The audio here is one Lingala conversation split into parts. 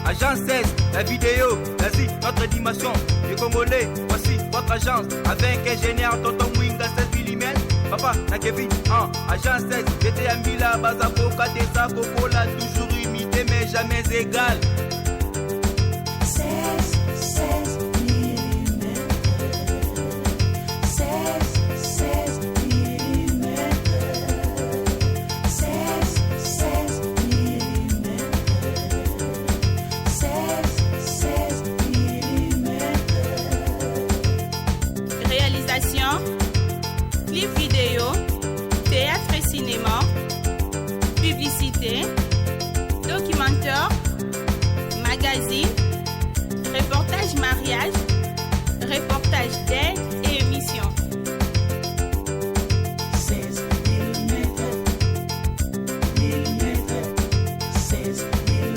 Agence 16, la vidéo, vas-y, notre animation. Les Congolais, voici votre agence. Avec ingénieur Tonton Mwinga 16 mm. Papa, na Kevin, Agence 16, j'étais à Mila, Bazako, Katesa, Kokola, toujours imité mais jamais égal. 16 mm. 16 mm. 16 mm. 16 mm. Réalisation, clip vidéo, théâtre et cinéma, publicité, documentaire, magazine, reportage mariage, reportage d'aide et émission. 16 mm. 16 mm.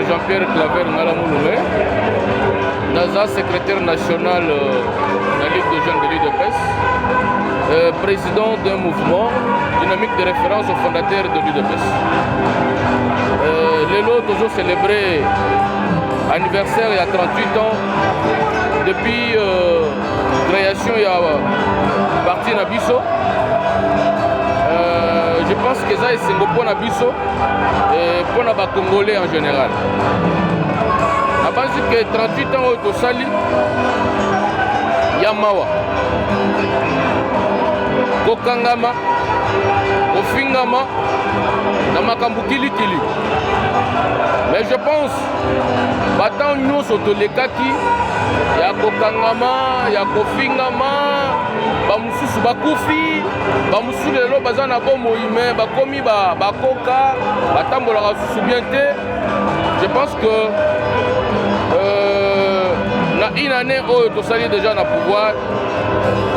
Jean-Pierre Claver Ngalamouloulé, Naza, secrétaire national de la Ligue de jeunes de l'UDPS, président d'un mouvement dynamique de référence au fondateur de l'UDPS. Lélo toujours célébré anniversaire il y a 38 ans depuis création il y a parti Nabiso. je pense que ça esengo mpona biso mpona bacongolais en général. Nabanzi ke 38 ans oyo tosali ya mawa kokangama kofingama na makambo kilikili, mais je pense batango nyonso tolekaki ya kokangama ya kofingama, bamosusu bakufi, bamosusu lelo baza na bomoi me bakomi bakoka batambolaka susu bien te. Je pense que na une année oyo tosali déjà na pouvoir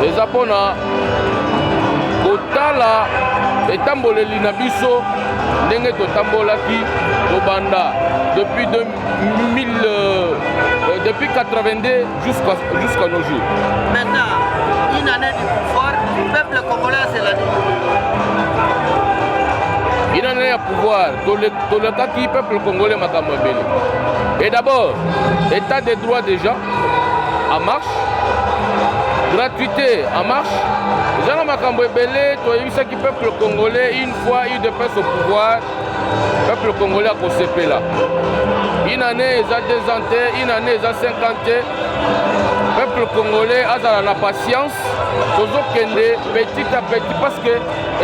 eza mpona kotala etamboleli na biso ndenge totambolaki tobanda depuis 82 jusqu'à nos jours. Maintenant, une année du pouvoir, le peuple congolais c'est l'année. Une année à pouvoir, tolekaki peuple congolais makambo ebele. Et d'abord, état des droits déjà en marche, gratuité en marche. Déjà na makambo ebele toyebisaki peuple congolais une fois UDPS au pouvoir, peuple congolais a kosepela. Une année eza 2 ans te, une année eza 5 ans te. Peuple congolais azala na patience, tozokende petit à petit parce que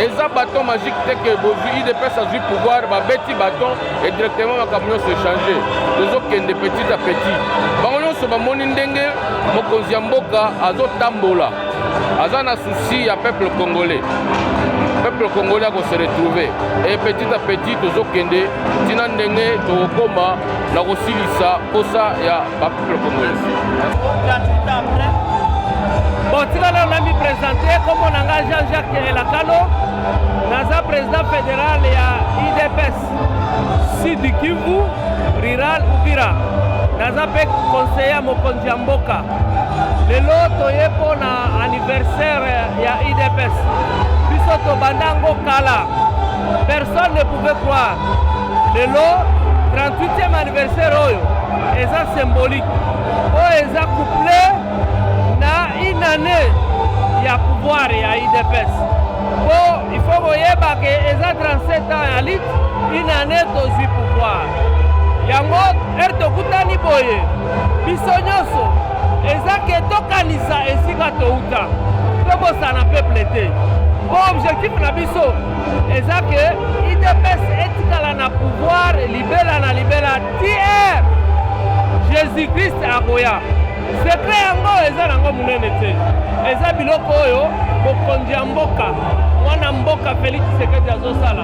eza bâton magique te que bozwi UDPS azwi pouvoir babeti bâton et directement makambo nyonso échangé. Tozokende petit à petit. Bango nyonso bamoni ndenge mokonzi ya mboka azotambola, aza na souci ya peuple congolais. Peuple congolais a se retrouver et petit à petit tozokende tina ndenge tokoma na kosilisa posa ya peuple congolais. Bon, tika leo nami présenter comme on engage Jean-Jacques Elakano, naza président fédéral ya UDPS Sud Kivu Rural Uvira, naza pe conseiller ya mokonzi ya mboka. Lelo toye po na anniversaire ya UDPS. Biso tobandango kala. Personne ne pouvait croire. Lelo 38e anniversaire oyo eza symbolique. Oyo eza couplé na une année ya pouvoir ya UDPS. Bon, il faut koyeba ke eza 37 ans ya lutte, une année tozwi pouvoir. Yango tokutani boye. Biso nyonso eza ke tokanisa esika touta. Tobosana peuple te. Bon, objectif na biso eza ke UDPS etikala na pouvoir libela na libela tiers Jésus-Christ akoya. Secret yango eza nango munene te. Eza biloko oyo mokonzi ya mboka mwana mboka Félix Tshisekedi azosala.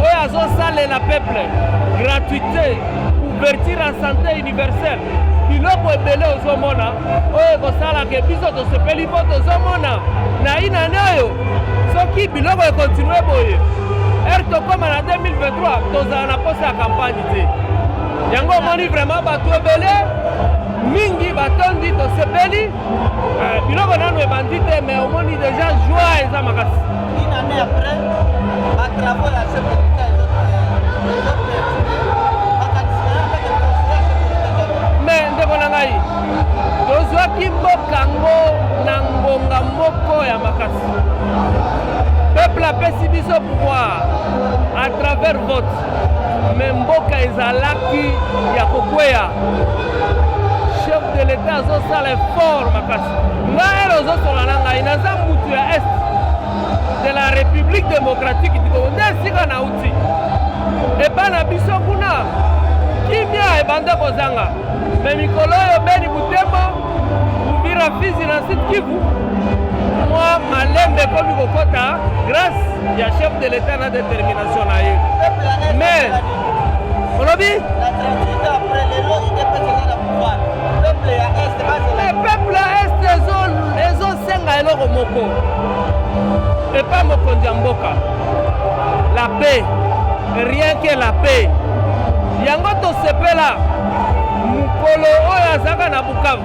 Oyo azosalela peuple gratuité, couverture en santé universelle. Biloko ebele ozomona oyo ekosalaka biso tosepeli mpo tozomona na une année oyo soki biloko ekontinue boye ere tokóma na 2023 tozala na posa ya campagne te. Yango omoni vraiment bato ebele mingi batondi tosepeli biloko nano ebandi te, mais omoni déjà joie eza makasi. Une année après, ma travaux ya chef de l'État mais ndeko na ngai tozwaki mboka ngo na ngonga moko ya makasi. Peuple apesi biso pouvoir à travers vote, mais mboka ezalaki ya kokweya. Chef de l'État azosala effort makasi. Ngai elo ozosola na ngai naza mutu ya est de la République démocratique du Congo nde esika nauti epa na biso kuna kimia ebanda kozanga, me mikolo oyo Beni Butembo Uvira Fizi na Sud Kivu mwa malembe ekomi kokota grâce ya chef de l'État na détermination na ye. Mais olobi la 38 ans après lelo UDPS eza na pouvoir. Peuple ya est peuple ya est ezosenga eloko moko epa mokonzi ya mboka, la paix, rien que la paix. Yango tosepela mukolo oyo azaka na Bukavu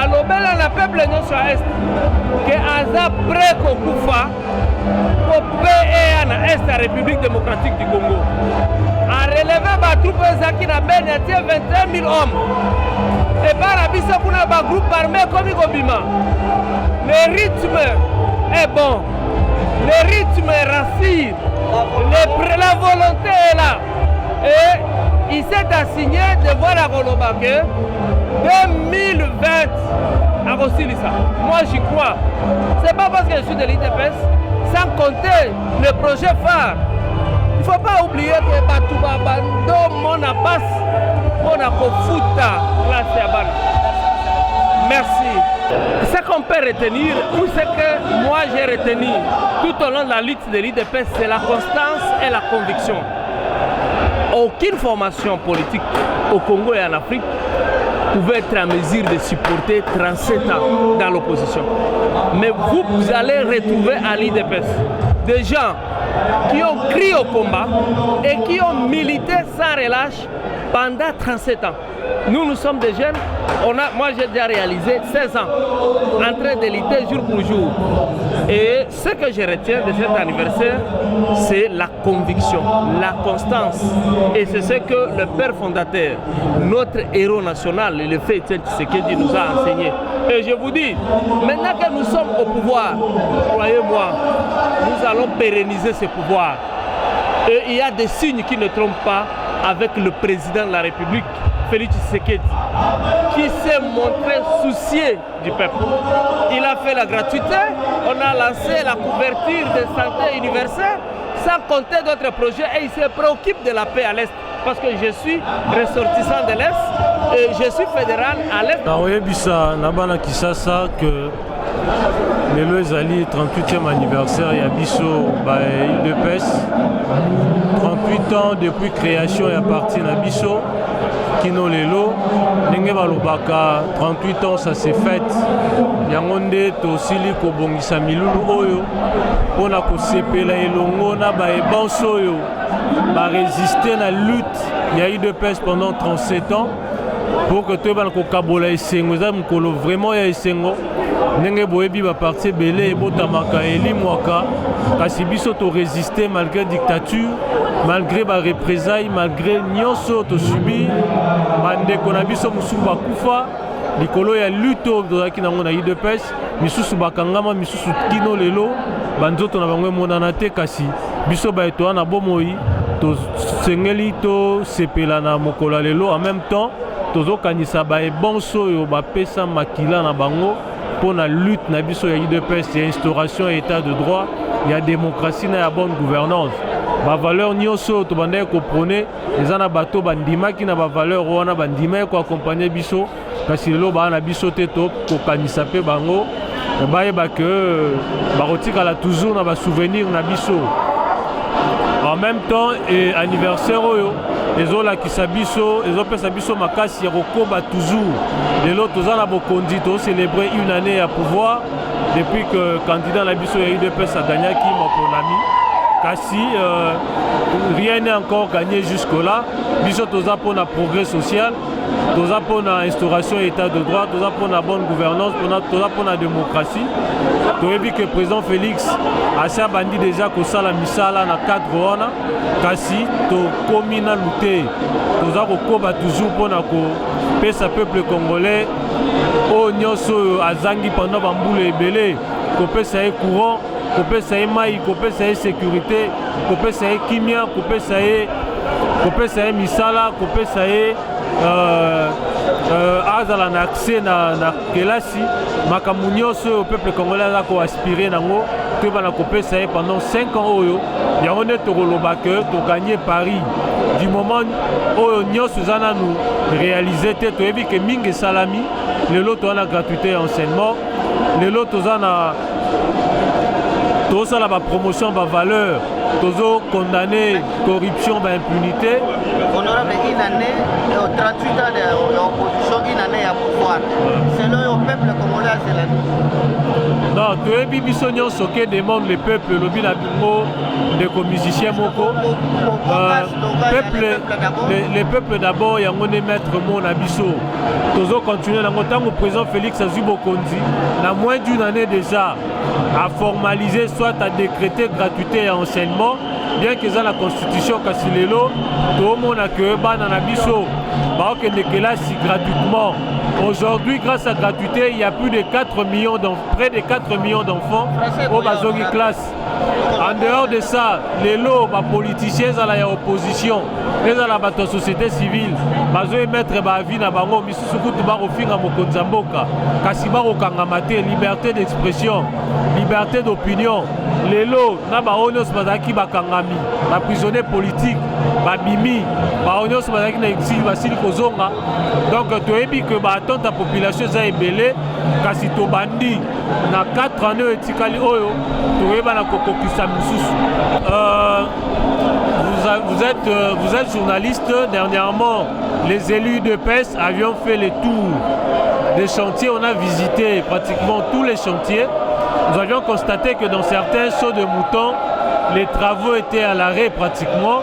alobela na peuple nyonso ya est ke aza prêt kokufa po pe eya na est ya République démocratique du Congo. Arelevé batroupe ezaki na Beni atie 21 000 hommes epa na biso kuna bagroupe armé ekomi kobima. Le rythme est bon. le rythme rassure, la volonté est là. Et il s'est assigné de voir la Golobake 2020 à Rossilissa. Moi j'y crois. C'est pas parce que je suis de l'IDPS, sans compter le projet phare. Il ne faut pas oublier que Batouba Bando Mona passe pour la Kofuta classe Yabana. Merci. Ce qu'on peut retenir, ou ce que moi j'ai retenu tout au long de la lutte de l'IDPS, c'est la constance et la conviction. Aucune formation politique au Congo et en Afrique pouvait être en mesure de supporter 37 ans dans l'opposition. Mais vous allez retrouver à l'IDPS des gens qui ont crié au combat et qui ont milité sans relâche pendant 37 ans. Nous sommes des jeunes, moi j'ai déjà réalisé 16 ans en train de lutter jour pour jour. Et ce que je retiens de cet anniversaire, c'est la conviction, la constance. Et c'est ce que le père fondateur, notre héros national, le fait Étienne Tshisekedi nous a enseigné. Et je vous dis, maintenant que nous sommes au pouvoir, croyez-moi, nous allons pérenniser ce pouvoir. Et il y a des signes qui ne trompent pas avec le président de la République, Félix Tshisekedi, qui s'est montré soucieux du peuple. Il a fait la gratuité, on a lancé la couverture de santé universelle, sans compter d'autres projets, et il se préoccupe de la paix à l'Est. Parce que je suis ressortissant de l'Est et je suis fédéral à l'Est. Naoyebisa Nabana Kisasa que le ezali 38e anniversaire ya biso ba IDPS 38 ans depuis création ya parti na biso kino lelo ndenge balobaka 38 ans ça s'est fait yango nde tosili kobongisa milulu oyo mpona kosepela elongo na baebanso oyo barésister na lutte ya IDPS pendant 37 ans pour que toyebana kokabola esengo eza mokolo vraiment ya esengo ndenge boyebi baparti ebele ebotamaka elimwaka kasi biso torésister malgré dictature malgré bareprésailles malgré nyonso tosubi bandeko na biso mosusu bakufa likolo ya lutte oyo tozalaki nango na IDPS misusu bakangama misusu kino lelo banzoto na bango emonana te kasi biso baeto wana bomoi tosengeli tosepela na mokolo ya lelo en même temps tozokanisa baebonso oyo bapesa makila na bango pour la lutte na biso ya IDPS, il y a instauration et état de droit, il y a démocratie et la bonne gouvernance. Ma valeur nyonso to bandé ko prôner, les ana bato bandima qui na ba valeur wana bandima ko accompagner biso kasi lo ba na biso te to ko kanisa pe bango ba yeba que ba rotika la toujours na ba souvenir na biso. En même temps et anniversaire oyo ezola kisabiso ezopesa biso makasi ya kokoba toujours lelo tozana bokondi to célébrer une année à pouvoir depuis que candidat na biso ya IDPS a gagné qui Mokonami kasi rien n'est encore gagné jusque là biso toza pour na progrès social toza pour na instauration et état de droit toza pour na bonne gouvernance toza pour na démocratie toyebi que président Félix asa bandi déjà kosala misala na cadre wana kasi to komi na lutte toza kokoba toujours mpona kopesa peuple congolais oyo nyonso azangi pendant bambula ebele kopesa ye courant kopesa ye mai kopesa ye sécurité kopesa ye kimia kopesa ye misala kopesa ye azala na accès na kelasi makambo nyonso oyo peuple congolais aza koaspire nango toyebana kopesa ye pendant 5 ans oyo yango nde tokoloba ke toganye Paris du moment oyo nyonso eza nanu réalisé te toyebi ke mingi esalami lelo toza na gratuité ya enseignement lelo toza na tozosala bapromotion bavaleur tozokondamne corruption baimpunité. Honorable, une année, 38 ans d'opposition, une année à pouvoir. C'est le peuple congolais, c'est la nuit. Non, tu es bibiso nyonso ke demande le peuple, le binabimo de musicien moko. Le peuple d'abord, il y a un maître mon abisso. Tozo continuer dans le président Félix Azubokondi, dans moins d'une année déjà, à formaliser, soit à décréter gratuité et enseignement. bien que ça la constitution kasi lelo toomona que bana na biso baokende kelasi gratuitement. Aujourd'hui, grâce à gratuité, il y a plus de 4 millions près de 4 millions d'enfants au bazongi classe. En dehors de ça, les lots, les politiciens à la opposition, les à la société civile, bazo émettre ba vie na bango misusu kutu ba ofinga mokonza mboka, kasi ba okangamate liberté d'expression, liberté d'opinion. Les lots na ba onyos bazaki bakangami, ba prisonniers politiques, ba bimi, ba onyos bazaki na exil basili kozonga. Donc toyebi que ba attente la population za ebele kasi to bandi na 4 années etikali oyo toyeba na kokokisa misusu. Vous êtes journaliste. Dernièrement, les élus de PES avions fait le tour des chantiers. On a visité pratiquement tous les chantiers. Nous avions constaté que dans certains sauts de moutons, les travaux étaient à l'arrêt pratiquement.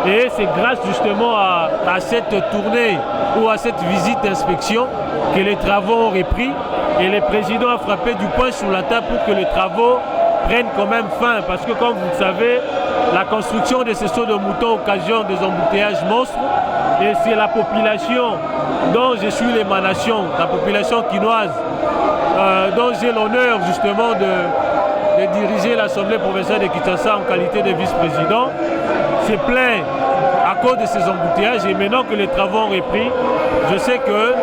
Et c'est grâce justement à cette tournée ou à cette visite d'inspection que les travaux ont repris. Et le président a frappé du poing sur la table pour que les travaux prennent quand même fin. Parce que comme vous le savez, la construction de ces sauts de moutons occasionne des embouteillages monstres. Et c'est la population dont je suis l'émanation, la population quinoise, dont j'ai l'honneur justement de diriger l'Assemblée provinciale de Kinshasa en qualité de vice-président, s'est plaint à cause de ces embouteillages. Et maintenant que les travaux ont repris, je sais que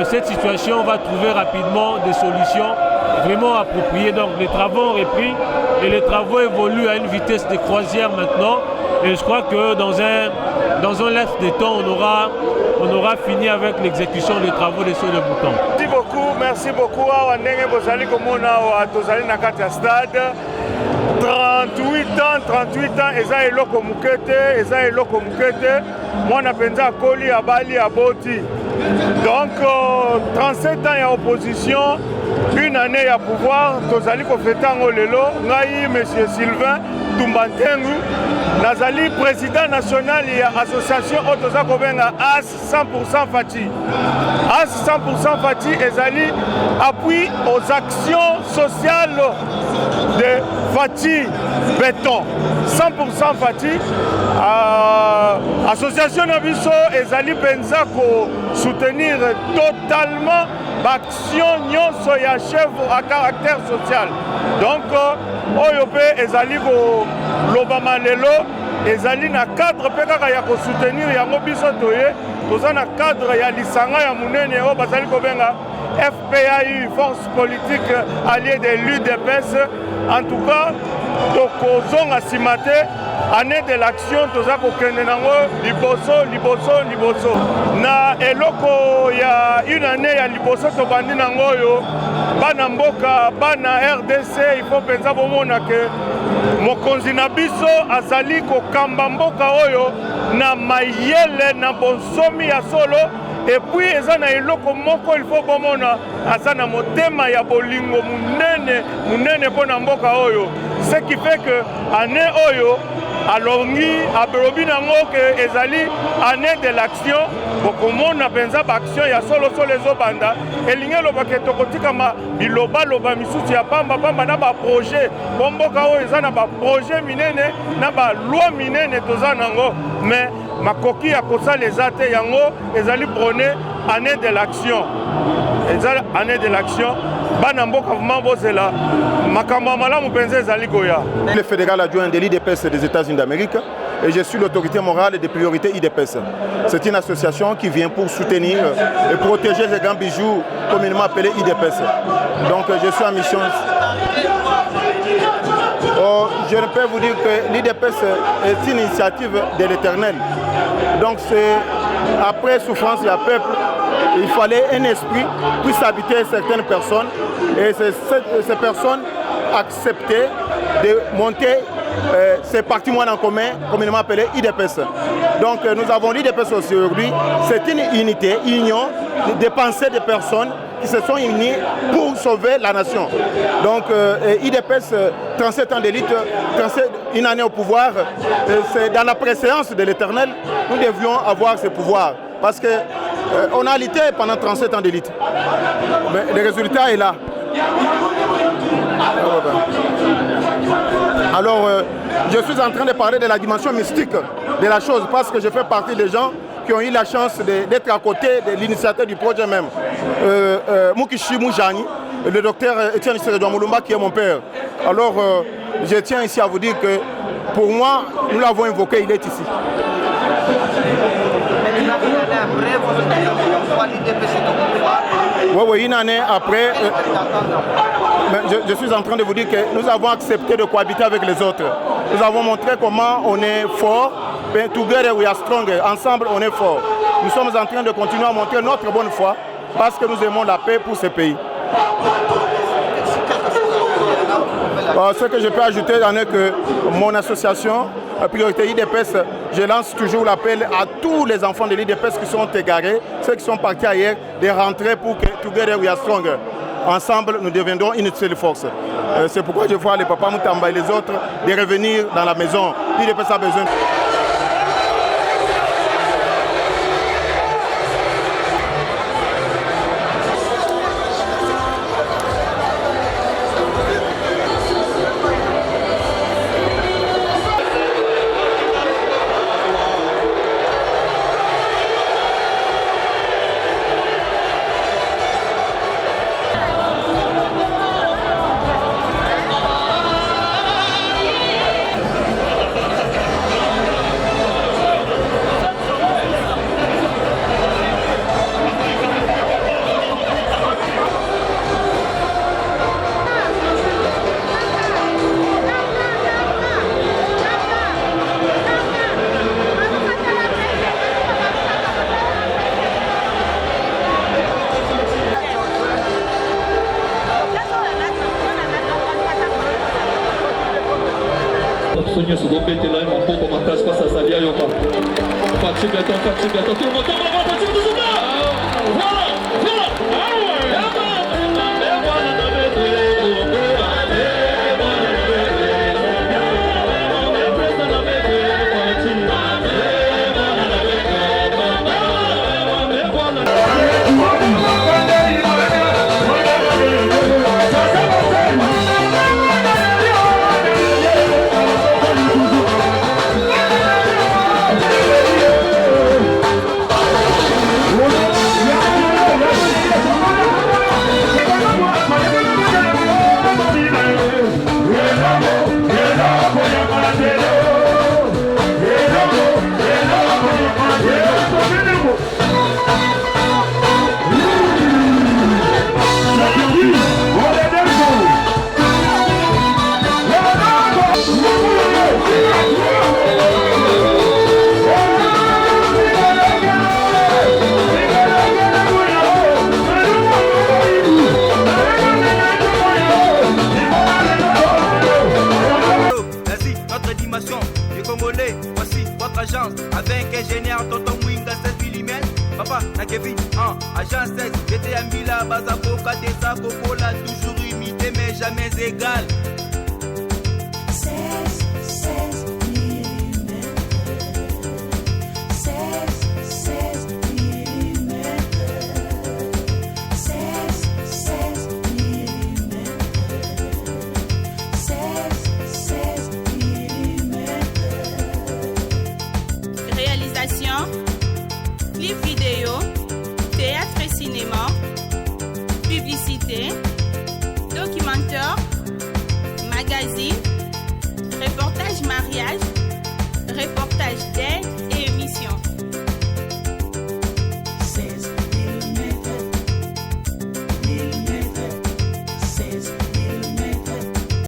cette situation va trouver rapidement des solutions vraiment appropriées. Donc les travaux ont repris et les travaux évoluent à une vitesse de croisière maintenant. Et je crois que dans un laps de temps, on aura fini avec l'exécution des travaux des sauts de moutons. Merci beaucoup. Stade. 38 ans, eza eloko mukete, mwana penza koli abali aboti. Donc 37 ans ya opposition, une année ya pouvoir, tozali ko fetango lelo, ngai monsieur Sylvain Tumbantengu, nazali président national ya association otoza kobenga AS 100% Fati. AS 100% Fati ezali appui aux actions sociales de Fati Béton. 100% Fati. Association Nabiso ezali penza ko soutenir totalement l'action nyonso ya chef à caractère social. Donc OYOP ezali ko lobama lelo ezali na cadre pe kaka ya ko soutenir yango biso toye toza na cadre ya lisanga ya munene o bazali ko benga FPAU, force politique alliée de l'UDPS. En tout cas, tokozonga simate année de l'action toza kokende nango liboso na eloko ya une année ya liboso tobandi nango yo bana mboka bana RDC. Il faut pensa bomona ke mokonzi na biso azali kokamba mboka oyo na mayele na bonsomi ya solo. Et puis eza na eloko moko il faut bomona asa na motema ya bolingo munene pona mboka oyo. Ce qui fait que année oyo alongi abelobi nango ke ezali année de l'action bokomona penza baction ya solo ezobanda elingi loba ke tokotikama biloba misusu ya pamba na baprojet bomboka oyo eza na baprojet minene na baloi minene toza nango. Mais makoki ya kosala eza te yango ezali prôné année de l'action. Ezali année de l'action bana mboka vraiment bozela makambo malamu penza ezali goya. Le fédéral adjoint de l'IDPS des États-Unis d'Amérique et je suis l'autorité morale et de priorité IDPS. C'est une association qui vient pour soutenir et protéger les grands bijoux communément appelés IDPS. Donc je suis en mission. Je ne peux vous dire que l'IDPS est une initiative de l'Éternel. Donc c'est après souffrance et à peuple, il fallait un esprit qui puisse habiter certaines personnes et ces personnes acceptaient de monter ces patrimoines en commun, communément appelé IDPS. Donc nous avons l'IDPS aujourd'hui, c'est une unité, union de pensées de personnes qui se sont unies pour sauver la nation. Donc IDPS, 37 ans d'élite, une année au pouvoir, c'est dans la préséance de l'Éternel, nous devions avoir ce pouvoir. Parce qu'on a lutté pendant 37 ans d'élite. Mais le résultat est là. Alors je suis en train de parler de la dimension mystique de la chose parce que je fais partie des gens qui ont eu la chance d'être à côté de l'initiateur du projet même. Mukishi Moujani, le docteur Etienne Seredouan Moulumba qui est mon père. Alors, je tiens ici à vous dire que pour moi, nous l'avons invoqué, il est ici. Oui, une année après, je suis en train de vous dire que nous avons accepté de cohabiter avec les autres. Nous avons montré comment on est fort. Together we are stronger. Ensemble, on est fort. Nous sommes en train de continuer à montrer notre bonne foi parce que nous aimons la paix pour ce pays. Ce que je peux ajouter, c'est que mon association, Priorité IDPS, je lance toujours l'appel à tous les enfants de l'IDPS qui sont égarés, ceux qui sont partis ailleurs, de rentrer pour que Together we are stronger. Ensemble, nous deviendrons une seule force. C'est pourquoi je vois les papas Moutamba et les autres de revenir dans la maison. L'IDPS a besoin. nyonso bobetela maboko makasi mpasi azali ayoka fatigue to tout le monde avec ingénieur Tonton Mwinga 7 mm Papa na Kevin agent 16 j'étais à Mila Bazakoka Tessa Kokola toujours imité mais jamais égal 16 mm 16 mm 16 mm 16 mm. Réalisation, clip vidéo, théâtre et cinéma, publicité, documentaire, magazine, reportage mariage, reportage